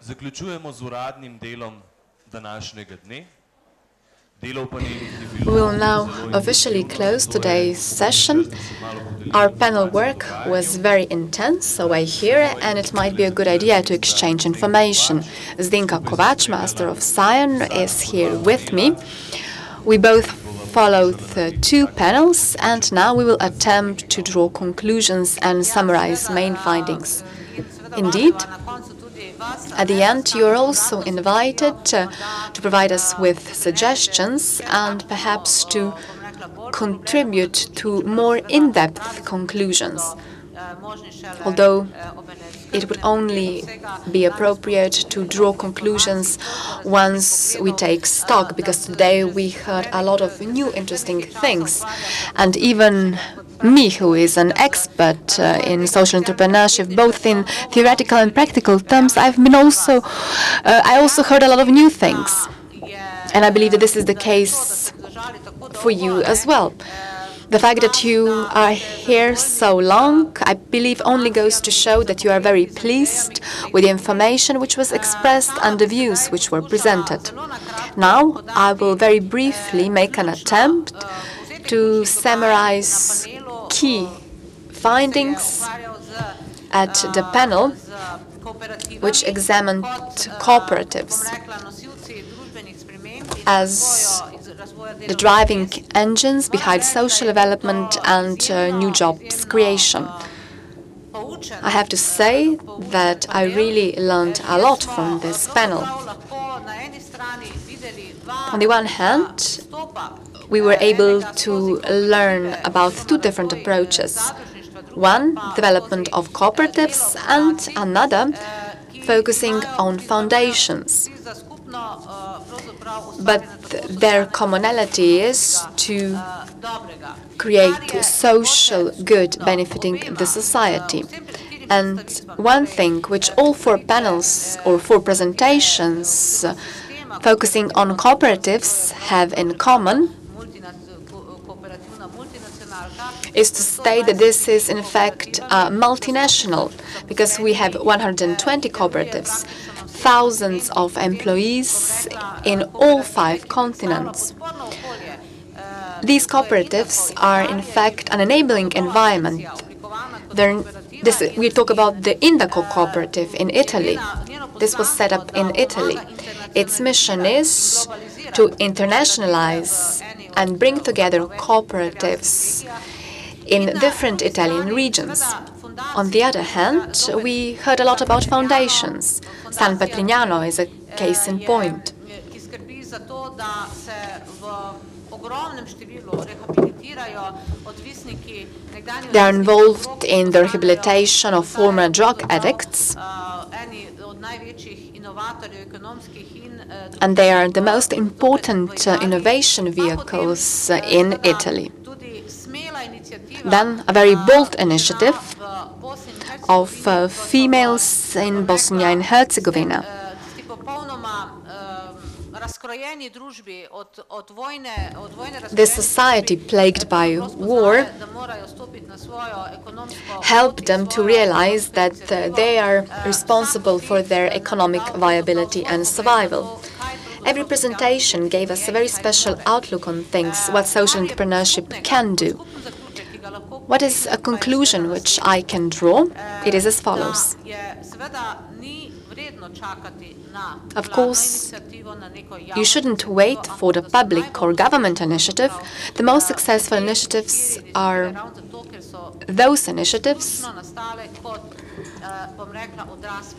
Zaključujemo z uradnim delom današnjega dne. We will now officially close today's session. Our panel work was very intense, so I hear, and it might be a good idea to exchange information. Zdenka Kovač, Master of Science, is here with me. We both followed two panels, and now we will attempt to draw conclusions and summarize main findings. Indeed, at the end, you are also invited to provide us with suggestions and perhaps to contribute to more in-depth conclusions. Although it would only be appropriate to draw conclusions once we take stock, because today we heard a lot of new interesting things. And even me, who is an expert in social entrepreneurship, both in theoretical and practical terms, I also heard a lot of new things. And I believe that this is the case for you as well. The fact that you are here so long, I believe, only goes to show that you are very pleased with the information which was expressed and the views which were presented. Now, I will very briefly make an attempt to summarize key findings at the panel, which examined cooperatives as the driving engines behind social development and new jobs creation. I have to say that I really learned a lot from this panel. On the one hand, we were able to learn about two different approaches. One, development of cooperatives, and another, focusing on foundations. But their commonality is to create social good benefiting the society. And one thing which all four panels or four presentations focusing on cooperatives have in common is to state that this is in fact multinational, because we have 120 cooperatives, thousands of employees in all 5 continents. These cooperatives are in fact an enabling environment. We talk about the Indaco cooperative in Italy. This was set up in Italy. Its mission is to internationalize and bring together cooperatives in different Italian regions. On the other hand, we heard a lot about foundations. San Petrignano is a case in point. They are involved in the rehabilitation of former drug addicts, and they are the most important innovation vehicles in Italy. Then a very bold initiative of females in Bosnia and Herzegovina. This society plagued by war helped them to realize that they are responsible for their economic viability and survival. Every presentation gave us a very special outlook on things, what social entrepreneurship can do. What is a conclusion which I can draw? It is as follows. Of course, you shouldn't wait for the public or government initiative. The most successful initiatives are those initiatives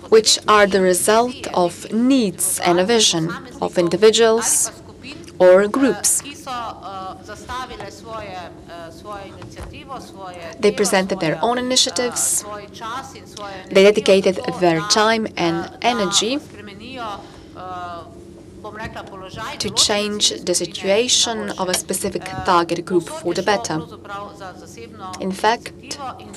which are the result of needs and a vision of individuals or groups. They presented their own initiatives, they dedicated their time and energy to change the situation of a specific target group for the better. In fact,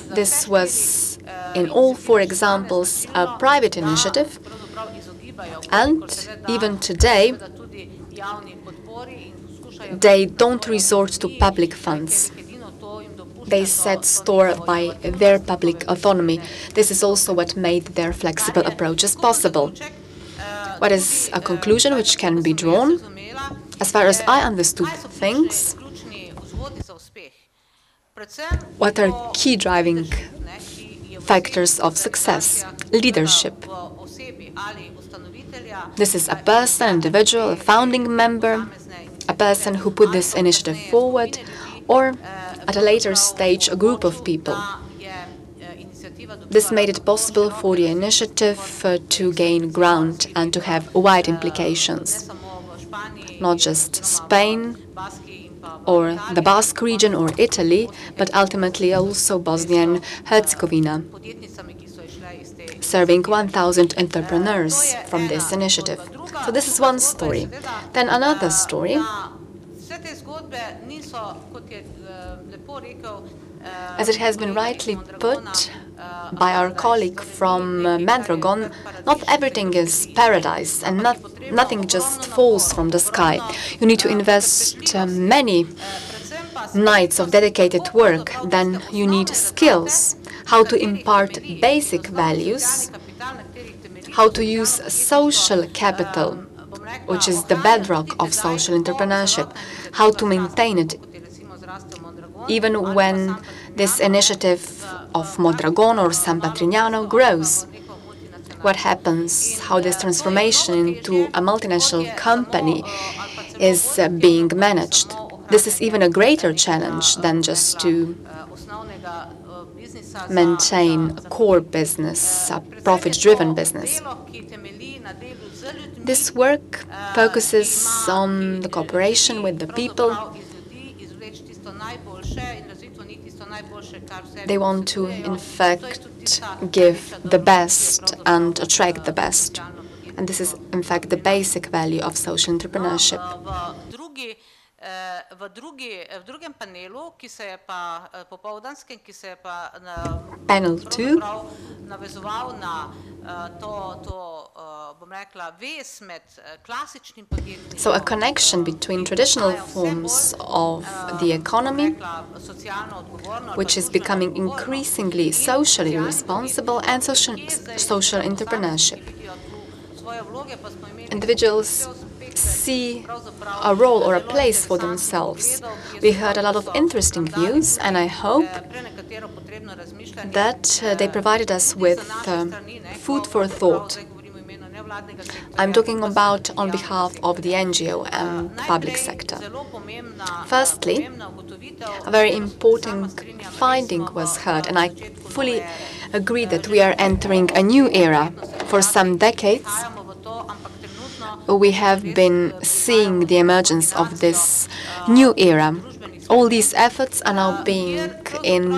this was, in all 4 examples, a private initiative, and even today, they don't resort to public funds. They set store by their public autonomy. This is also what made their flexible approaches possible. What is a conclusion which can be drawn? As far as I understood things, what are key driving factors of success? Leadership. This is a person, individual, a founding member, a person who put this initiative forward, or at a later stage, a group of people. This made it possible for the initiative to gain ground and to have wide implications. Not just Spain or the Basque region or Italy, but ultimately also Bosnia and Herzegovina, serving 1,000 entrepreneurs from this initiative. So this is one story. Then another story. As it has been rightly put by our colleague from Mednarodna, not everything is paradise and nothing just falls from the sky. You need to invest many nights of dedicated work. Then you need skills, how to impart basic values, how to use social capital, which is the bedrock of social entrepreneurship, how to maintain it, even when this initiative of Mondragon or San Patrignano grows. What happens, how this transformation into a multinational company is being managed. This is even a greater challenge than just to maintain a core business, a profit-driven business. This work focuses on the cooperation with the people. They want to, in fact, give the best and attract the best. And this is, in fact, the basic value of social entrepreneurship. Panel 2. So a connection between traditional forms of the economy, which is becoming increasingly socially responsible, and social entrepreneurship. Individuals see a role or a place for themselves. We heard a lot of interesting views, and I hope that they provided us with food for thought. I'm talking about on behalf of the NGO and public sector. Firstly, a very important finding was heard, and I fully agree that we are entering a new era. For some decades, we have been seeing the emergence of this new era. All these efforts are now being in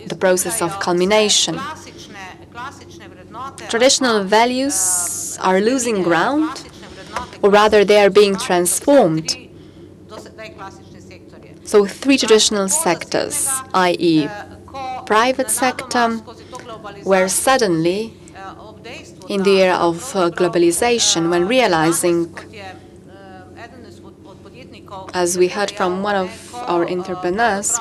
the process of culmination. Traditional values are losing ground, or rather they are being transformed. So 3 traditional sectors, i.e. private sector, where suddenly in the era of globalization, when realizing, as we heard from one of our entrepreneurs,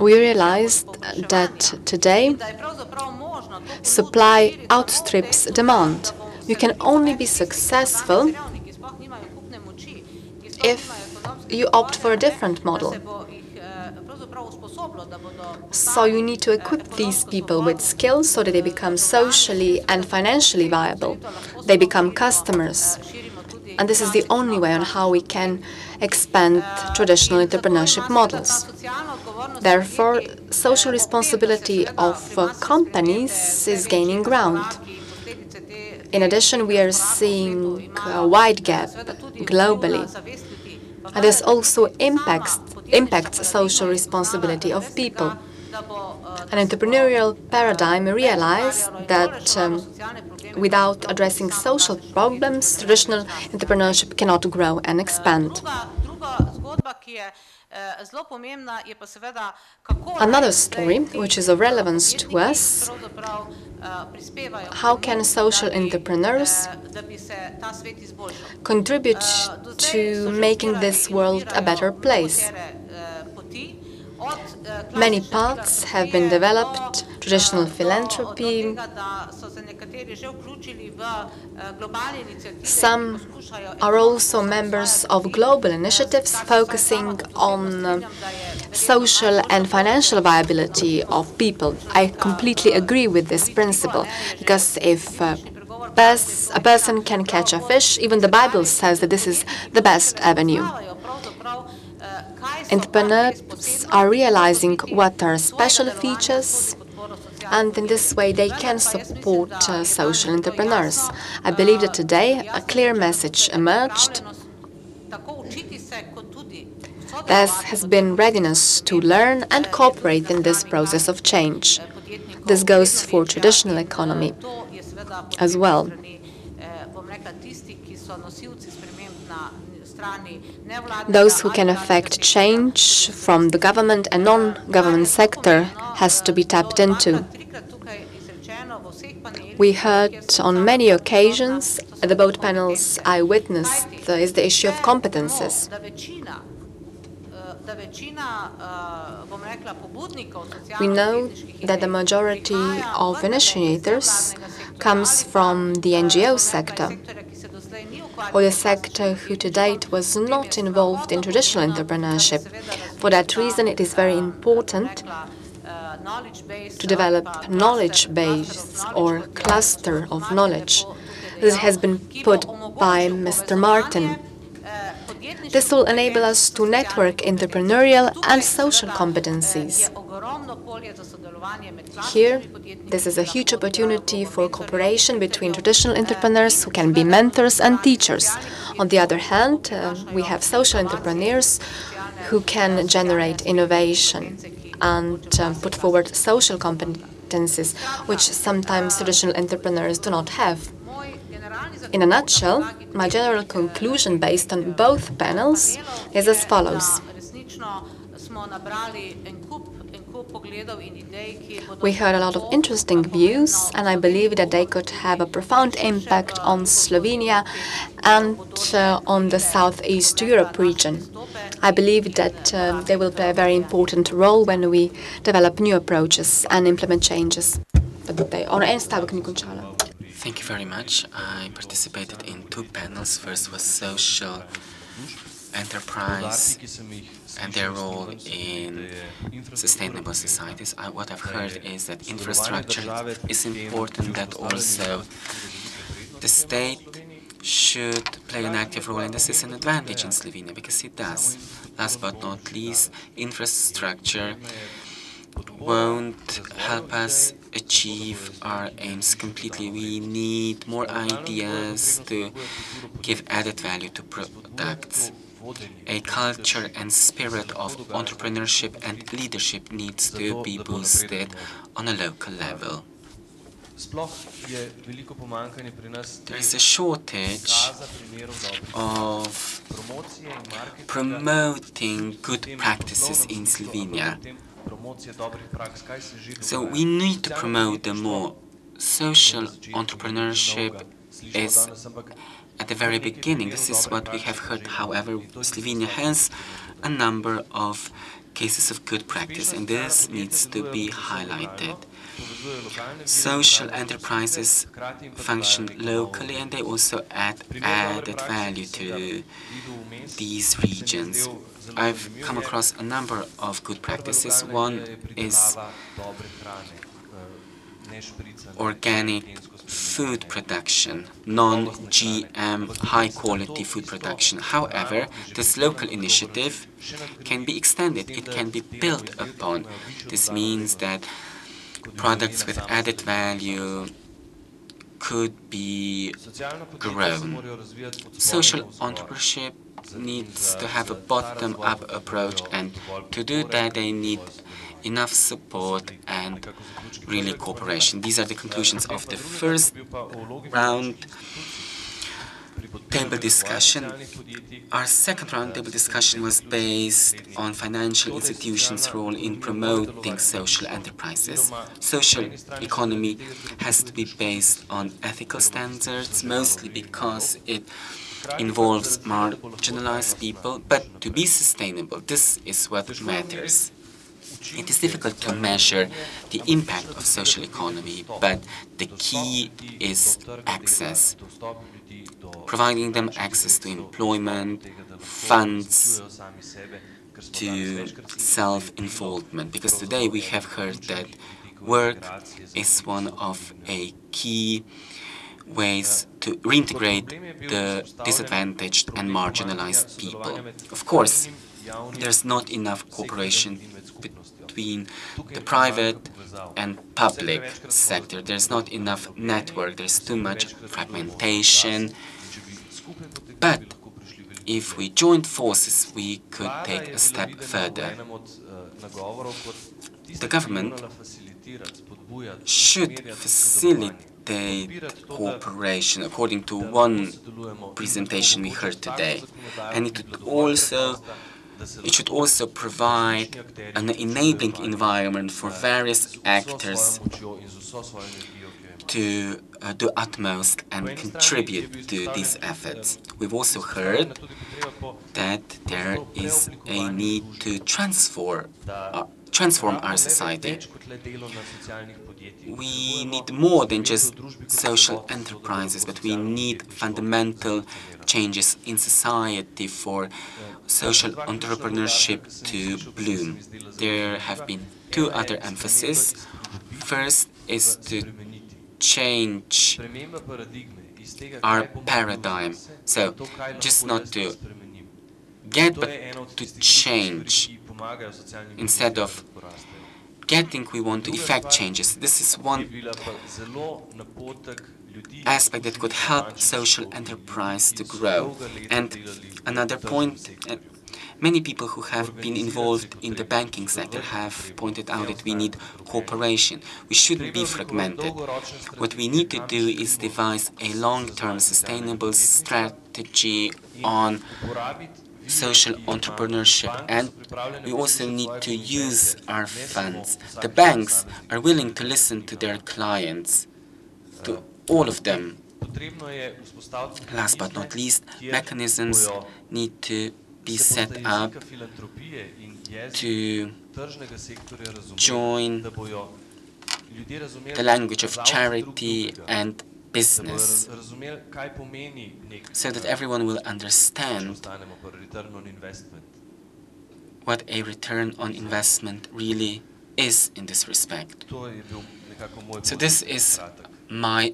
we realized that today supply outstrips demand. You can only be successful if you opt for a different model. So you need to equip these people with skills so that they become socially and financially viable. They become customers. And this is the only way on how we can expand traditional entrepreneurship models. Therefore, social responsibility of companies is gaining ground. In addition, we are seeing a wide gap globally. And this also impacts social responsibility of people. An entrepreneurial paradigm realized that without addressing social problems, traditional entrepreneurship cannot grow and expand. Another story, which is of relevance to us, how can social entrepreneurs contribute to making this world a better place? Many paths have been developed, traditional philanthropy. Some are also members of global initiatives focusing on social and financial viability of people. I completely agree with this principle, because if a person can catch a fish, even the Bible says that this is the best avenue. Entrepreneurs are realizing what are special features, and in this way they can support social entrepreneurs. I believe that today a clear message emerged. There has been readiness to learn and cooperate in this process of change. This goes for traditional economy as well. Those who can affect change from the government and non-government sector has to be tapped into. We heard on many occasions at the both panels I witnessed is the issue of competences. We know that the majority of initiators comes from the NGO sector, or the sector who to date was not involved in traditional entrepreneurship. For that reason, it is very important to develop knowledge base or cluster of knowledge. This has been put by Mr. Martin. This will enable us to network entrepreneurial and social competencies. Here, this is a huge opportunity for cooperation between traditional entrepreneurs who can be mentors and teachers. On the other hand, we have social entrepreneurs who can generate innovation and put forward social competencies, which sometimes traditional entrepreneurs do not have. In a nutshell, my general conclusion based on both panels is as follows. We heard a lot of interesting views, and I believe that they could have a profound impact on Slovenia and on the Southeast Europe region. I believe that they will play a very important role when we develop new approaches and implement changes. Thank you very much. I participated in two panels. First was social enterprise and their role in sustainable societies. What I've heard is that infrastructure is important, that also the state should play an active role, and this is an advantage in Slovenia because it does. Last but not least, infrastructure won't help us achieve our aims completely. We need more ideas to give added value to products. A culture and spirit of entrepreneurship and leadership needs to be boosted on a local level. There is a shortage of promoting good practices in Slovenia. So we need to promote them more. Social entrepreneurship is at the very beginning. This is what we have heard. However, Slovenia has a number of cases of good practice, and this needs to be highlighted. Social enterprises function locally, and they also add added value to these regions. I've come across a number of good practices. One is organic food production, non-GM, high-quality food production. However, this local initiative can be extended. It can be built upon. This means that products with added value could be grown. Social entrepreneurship needs to have a bottom-up approach, and to do that they need enough support and really cooperation. These are the conclusions of the first round table discussion. Our second round table discussion was based on financial institutions' role in promoting social enterprises. Social economy has to be based on ethical standards, mostly because it involves marginalized people, but to be sustainable, this is what matters. It is difficult to measure the impact of social economy, but the key is access, providing them access to employment, funds, to self-involvement. Because today we have heard that work is one of a key ways to reintegrate the disadvantaged and marginalized people. Of course, there's not enough cooperation between the private and public sector. There's not enough network. There's too much fragmentation. But if we joined forces, we could take a step further. The government should facilitate cooperation according to one presentation we heard today. And it should also provide an enabling environment for various actors to do utmost and contribute to these efforts. We've also heard that there is a need to transform our society. We need more than just social enterprises, but we need fundamental changes in society for social entrepreneurship to bloom. There have been two other emphases. First is to change our paradigm. So, just not to get, but to change. Instead of getting, we want to effect changes. This is one aspect that could help social enterprise to grow. And another point, many people who have been involved in the banking sector have pointed out that we need cooperation. We shouldn't be fragmented. What we need to do is devise a long-term sustainable strategy on social entrepreneurship, and we also need to use our funds. The banks are willing to listen to their clients, to all of them. Last but not least, mechanisms need to be set up to join the language of charity and business, so that everyone will understand what a return on investment really is in this respect. So this is my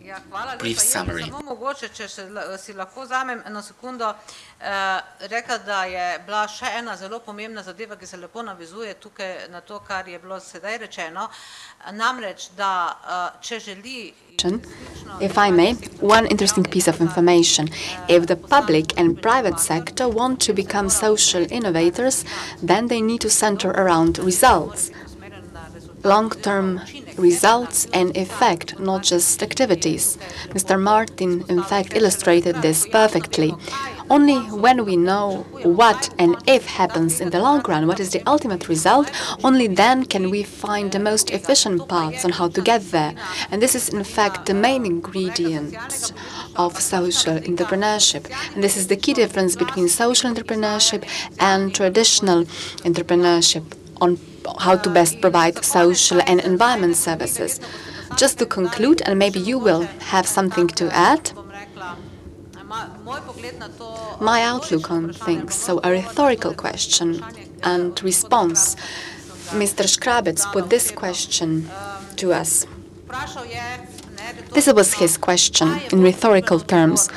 brief summary. Rekla, da je bila še ena zelo pomembna zadeva, ki se lepo navezuje tukaj na to, kar je bilo sedaj rečeno, namreč, da če želi... If I may, one interesting piece of information. If the public and private sector want to become social innovators, then they need to center around results. Long-term results and effect, not just activities. Mr. Martin, in fact, illustrated this perfectly. Only when we know what and if happens in the long run, what is the ultimate result, only then can we find the most efficient paths on how to get there. And this is, in fact, the main ingredient of social entrepreneurship. And this is the key difference between social entrepreneurship and traditional entrepreneurship on how to best provide social and environment services. Just to conclude, and maybe you will have something to add, my outlook on things, so a rhetorical question and response. Mr. Škrabec put this question to us. This was his question in rhetorical terms.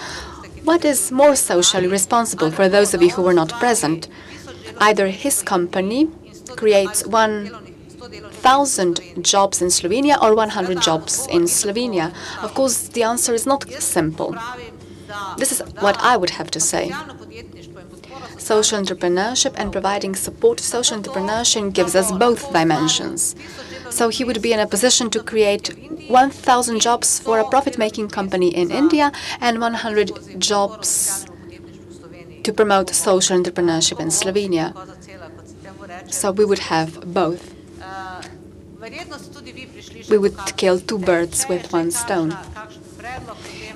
What is more socially responsible for those of you who were not present? Either his company creates 1,000 jobs in Slovenia or 100 jobs in Slovenia. Of course, the answer is not simple. This is what I would have to say. Social entrepreneurship and providing support to social entrepreneurship gives us both dimensions. So he would be in a position to create 1,000 jobs for a profit-making company in India and 100 jobs to promote social entrepreneurship in Slovenia. So we would have both. We would kill two birds with one stone.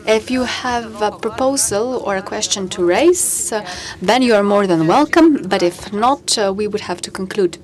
If you have a proposal or a question to raise, then you are more than welcome, but if not, we would have to conclude.